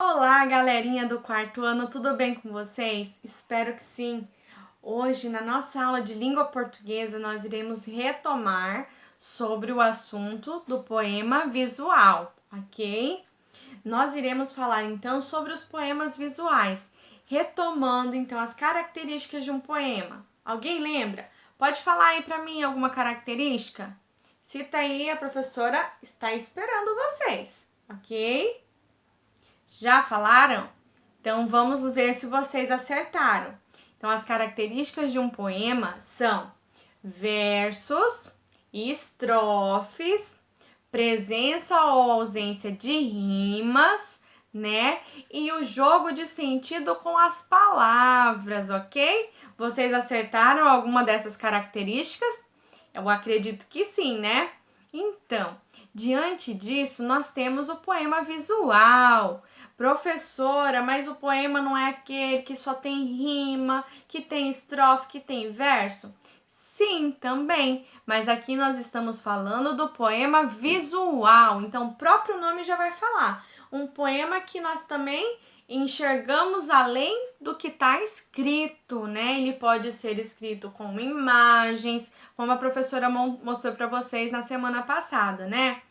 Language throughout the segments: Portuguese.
Olá, galerinha do quarto ano, tudo bem com vocês? Espero que sim. Hoje, na nossa aula de língua portuguesa, nós iremos retomar sobre o assunto do poema visual, ok? Nós iremos falar então sobre os poemas visuais, retomando então as características de um poema. Alguém lembra? Pode falar aí para mim alguma característica? Cita aí, a professora está esperando vocês, ok? Já falaram? Então vamos ver se vocês acertaram. Então as características de um poema são versos, estrofes, presença ou ausência de rimas, né? E o jogo de sentido com as palavras, ok? Vocês acertaram alguma dessas características? Eu acredito que sim, né? Então, diante disso, nós temos o poema visual. Professora, mas o poema não é aquele que só tem rima, que tem estrofe, que tem verso? Sim, também, mas aqui nós estamos falando do poema visual, então o próprio nome já vai falar. Um poema que nós também enxergamos além do que está escrito, né? Ele pode ser escrito com imagens, como a professora mostrou para vocês na semana passada, né?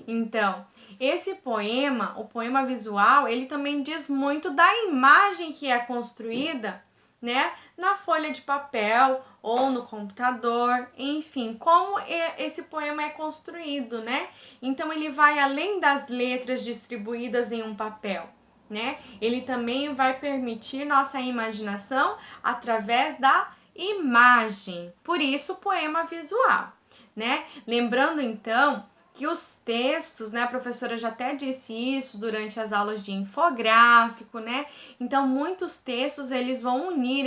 Então, esse poema, o poema visual, ele também diz muito da imagem que é construída, né, na folha de papel ou no computador, enfim, como esse poema é construído, né? Então ele vai além das letras distribuídas em um papel, né? Ele também vai permitir nossa imaginação através da imagem. Por isso, poema visual, né? Lembrando então que os textos, né, a professora já até disse isso durante as aulas de infográfico, né? Então, muitos textos, eles vão unir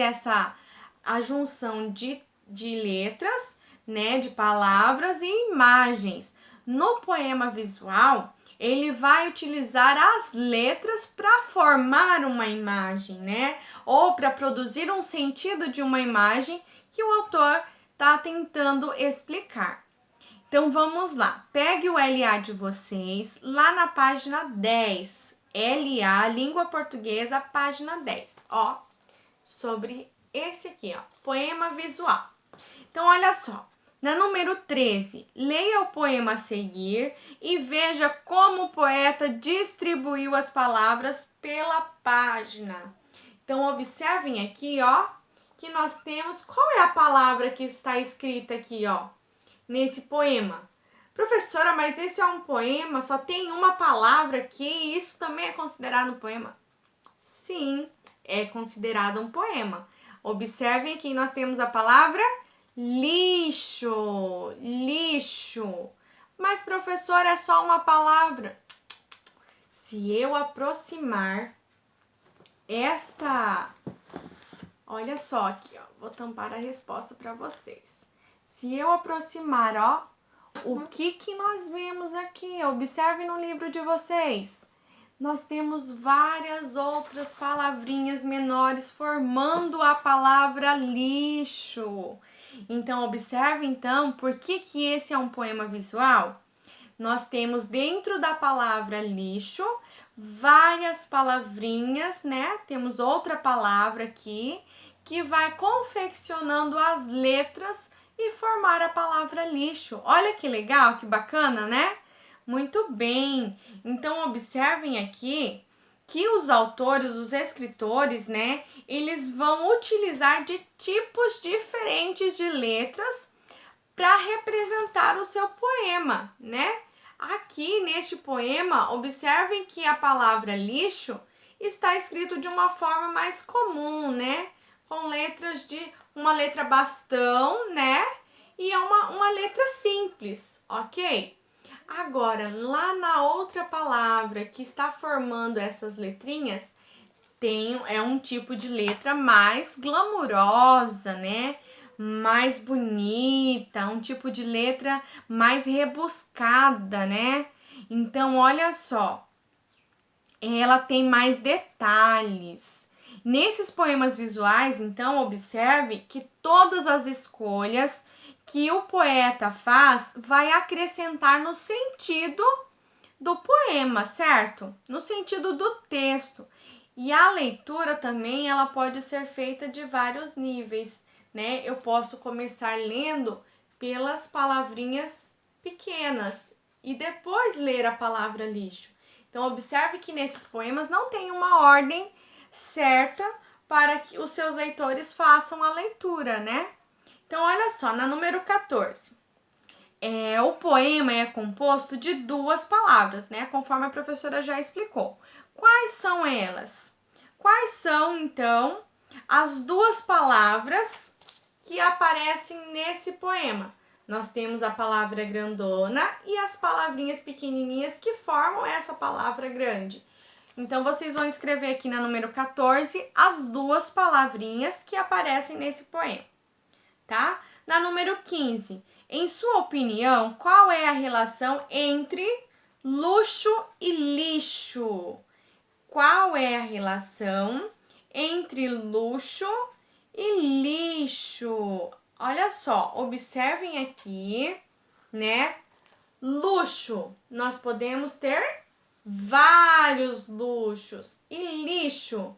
a junção de letras, né, de palavras e imagens. No poema visual, ele vai utilizar as letras para formar uma imagem, né? Ou para produzir um sentido de uma imagem que o autor está tentando explicar. Então vamos lá, pegue o LA de vocês lá na página 10. LA, Língua Portuguesa, página 10. Ó, sobre esse aqui, ó, poema visual. Então olha só, na número 13, leia o poema a seguir e veja como o poeta distribuiu as palavras pela página. Então observem aqui, ó, que nós temos, qual é a palavra que está escrita aqui, ó, nesse poema? Professora, mas esse é um poema, só tem uma palavra aqui, e isso também é considerado um poema? Sim, é considerado um poema. Observem que nós temos a palavra lixo, lixo. Mas, professora, é só uma palavra. Se eu aproximar esta... Olha só aqui, ó, vou tampar a resposta para vocês. Se eu aproximar, ó, o que nós vemos aqui? Observe no livro de vocês. Nós temos várias outras palavrinhas menores formando a palavra lixo. Então, observe então por que esse é um poema visual. Nós temos dentro da palavra lixo várias palavrinhas, né? Temos outra palavra aqui que vai confeccionando as letras e formar a palavra lixo. Olha que legal, que bacana, né? Muito bem. Então observem aqui que os autores, os escritores, né, eles vão utilizar de tipos diferentes de letras para representar o seu poema, né? Aqui neste poema, observem que a palavra lixo está escrito de uma forma mais comum, né? Com letras de uma letra bastão, né? E é uma letra simples, ok? Agora, lá na outra palavra que está formando essas letrinhas, é um tipo de letra mais glamurosa, né? Mais bonita, um tipo de letra mais rebuscada, né? Então, olha só, ela tem mais detalhes. Nesses poemas visuais, então, observe que todas as escolhas que o poeta faz vai acrescentar no sentido do poema, certo? No sentido do texto. E a leitura também, ela pode ser feita de vários níveis, né? Eu posso começar lendo pelas palavrinhas pequenas e depois ler a palavra lixo. Então, observe que nesses poemas não tem uma ordem certa para que os seus leitores façam a leitura, né? Então, olha só, na número 14. O poema é composto de 2 palavras, né? Conforme a professora já explicou. Quais são elas? Quais são, então, as 2 palavras que aparecem nesse poema? Nós temos a palavra grandona e as palavrinhas pequenininhas que formam essa palavra grande. Então, vocês vão escrever aqui na número 14 as 2 palavrinhas que aparecem nesse poema, tá? Na número 15, em sua opinião, qual é a relação entre luxo e lixo? Qual é a relação entre luxo e lixo? Olha só, observem aqui, né? Luxo, nós podemos ter vários luxos. E lixo,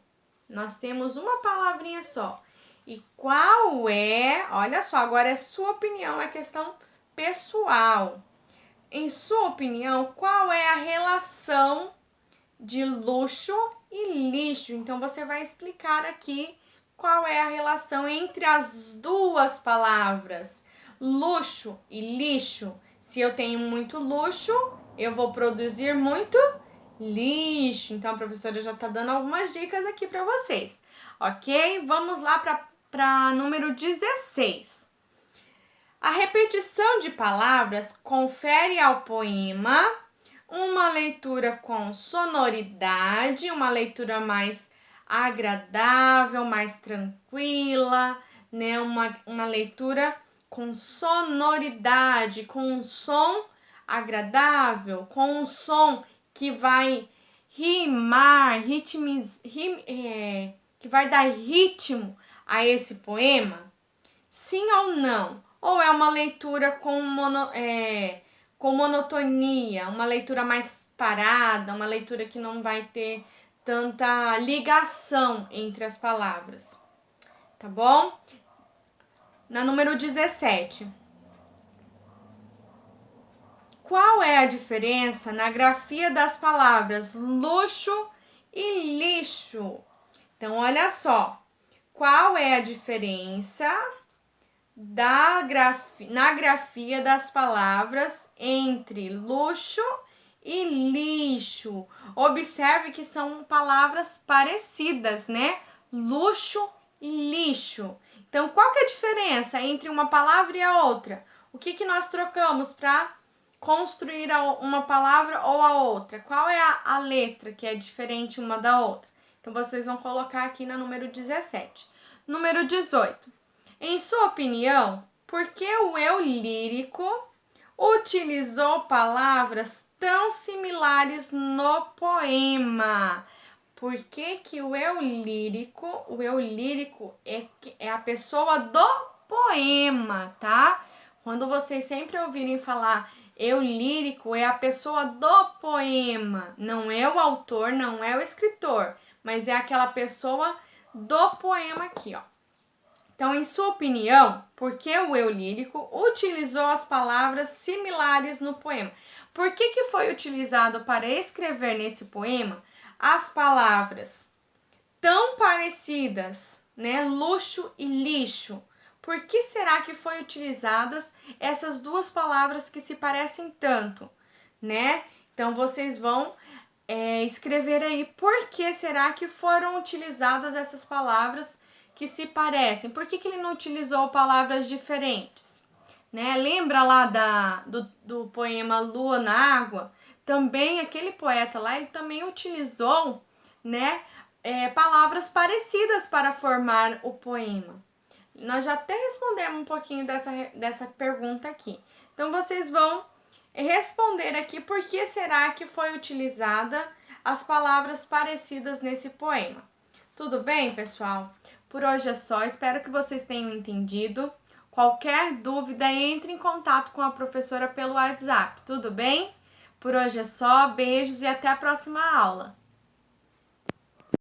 nós temos uma palavrinha só. E qual é, olha só, agora é sua opinião, é questão pessoal. Em sua opinião, qual é a relação de luxo e lixo? Então, você vai explicar aqui qual é a relação entre as 2 palavras, luxo e lixo. Se eu tenho muito luxo, eu vou produzir muito lixo. Então, a professora já está dando algumas dicas aqui para vocês, ok? Vamos lá para número 16. A repetição de palavras confere ao poema uma leitura com sonoridade, uma leitura mais agradável, mais tranquila, né? Uma leitura com sonoridade, com um som agradável, com um som que vai rimar, que vai dar ritmo a esse poema? Sim ou não? Ou é uma leitura com monotonia, uma leitura mais parada, uma leitura que não vai ter tanta ligação entre as palavras, tá bom? Na número 17. Qual é a diferença na grafia das palavras luxo e lixo? Então, olha só. Qual é a diferença na grafia das palavras entre luxo e lixo? Observe que são palavras parecidas, né? Luxo e lixo. Então, qual que é a diferença entre uma palavra e a outra? O que nós trocamos para construir uma palavra ou a outra? Qual é a letra que é diferente uma da outra? Então, vocês vão colocar aqui na número 17. Número 18. Em sua opinião, por que o eu lírico utilizou palavras tão similares no poema? Por que o eu lírico é a pessoa do poema, tá? Quando vocês sempre ouvirem falar eu lírico, é a pessoa do poema, não é o autor, não é o escritor, mas é aquela pessoa do poema aqui, ó. Então, em sua opinião, por que o eu lírico utilizou as palavras similares no poema? Por que foi utilizado para escrever nesse poema as palavras tão parecidas, né? Luxo e lixo. Por que será que foi utilizadas essas 2 palavras que se parecem tanto, né? Então, vocês vão escrever aí por que será que foram utilizadas essas palavras que se parecem. Por que ele não utilizou palavras diferentes? Né? Lembra lá do poema Lua na Água? Também aquele poeta lá, ele também utilizou, né, palavras parecidas para formar o poema. Nós já até respondemos um pouquinho dessa pergunta aqui. Então, vocês vão responder aqui por que será que foi utilizada as palavras parecidas nesse poema. Tudo bem, pessoal? Por hoje é só, espero que vocês tenham entendido. Qualquer dúvida, entre em contato com a professora pelo WhatsApp, tudo bem? Por hoje é só, beijos e até a próxima aula!